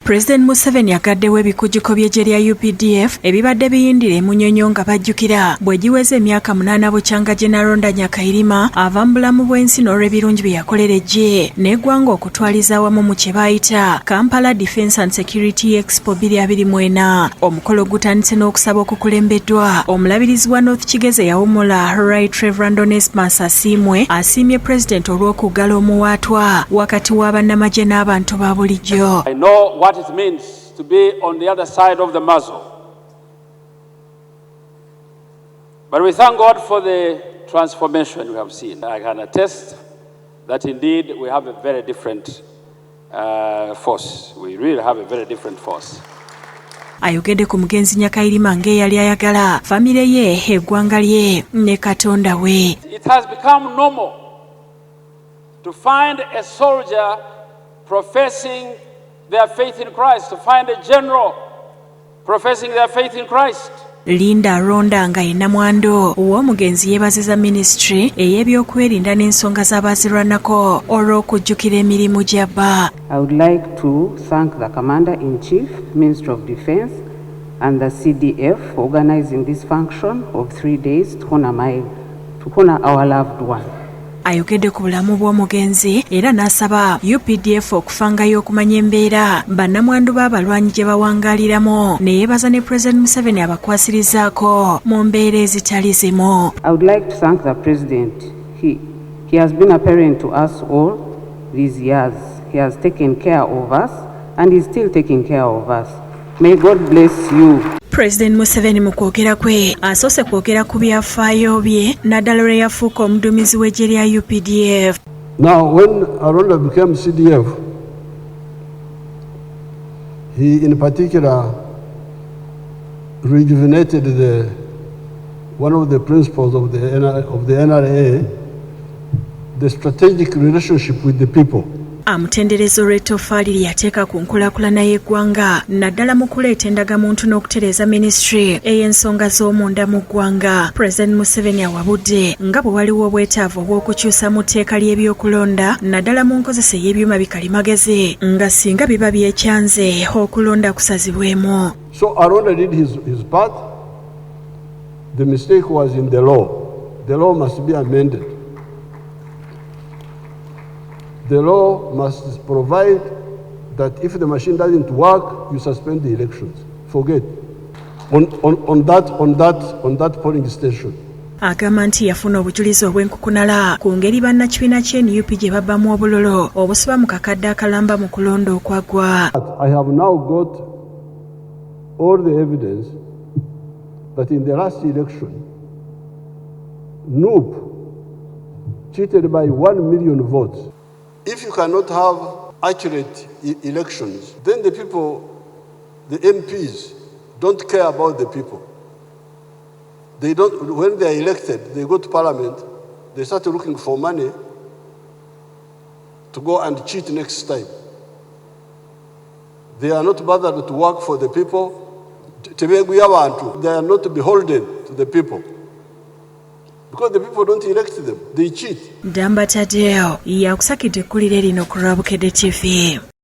President Museveni akaddewo ebikujjuko by'eggye lya UPDF ebibadde biyindira emunyonyo nga bajjukira bwe giweze emyaka 8 bukyanga General Nyakairima ava mu bulamu bw'ensi n'olw'ebirungi bye yakolera eggye n'eggwanga okutwaliza awamu mu kye bayita Kampala Defence and Security Expo 2024. Omukolo gutandise n'okusaba okukulembeddwa omulabirizi wa North Kigeze yawummula Right Reverend Onesmus Asimwe asiimye President olw'okuggala omuwaatwa wakati wa bannamagye n'abantu ba bulijjo. I know what it means to be on the other side of the muzzle. But we thank God for the transformation we have seen. I can attest that indeed we have a very different force. We really have a very different force. Ayogedde ku mugenzi Nyakairima ng'eyali ayagala famire ye eggwanga lye ne Katonda we. It has become normal to find a soldier professing their faith in Christ, to find a general professing their faith in Christ. Linda Ronda nga Namwando w'omugenzi yeebaziza ministry ey'ebyokwerinda n'ensonga z'abaazirwanako olw'okujjukira emirimu gy'abba. I would like to thank the Commander-in-Chief, Ministry of Defence and the CDF for organizing this function of 3 days to honor our loved one. Ayogedde ku bulamu bw'omugenzi era n'asaba UPDF okufangayo okumanya embeera bannamwandu b'abalwanyi gye bawangaaliramu ne yeebaza ne President Museveni abakwasirizaako mu mbeera ezitali zimu. I would like to thank the President. He has been a parent to us all these years. He has taken care of us and is still taking care of us. May God bless you. President Museveni mu kwogera kwe asoose kwogera ku byafaayo bye naddala lwe yafuuka omuduumizi w'eggye lya UPDF. Now, when Arunda became CDF, he in particular rejuvenated one of the principles of the NRA, the strategic relationship with the people. Amutenderezo olw'ettofaali lye yateeka ku nkulaakulana y'eggwanga naddala mu kuleeta endagamuntu n'okutereeza ministry ey'ensonga z'omunda mu ggwanga. President Museveni awabudde nga bwe waliwo obwetaavu obw'okukyusa mu tteeka ly'ebyokulonda naddala mu nkozesa y'ebyuma bikalimagezi nga singa biba byekyanze okulonda kusazibwemu. So Arunda did his part. The mistake was in the law. The law must be amended. The law must provide that if the machine doesn't work, you suspend the elections. Forget. On that polling station. Agamba nti yafuna obujulizi obw'enkukunala ku ngeri bannakibiina kye NUP gye babbamu obululu obusiba mu kakadde akalamba mu kulonda okwaggwa. I have now got all the evidence that in the last election, NUP cheated by 1 million votes. If you cannot have accurate elections, then the people, the MPs, don't care about the people. They don't. When they are elected, they go to Parliament, they start looking for money to go and cheat next time. They are not bothered to work for the people. They are not beholden to the people. Because the people don't elect them, they cheat. Damba Tadeo yakusakidde ekkuliro lino ku Bukedde TV.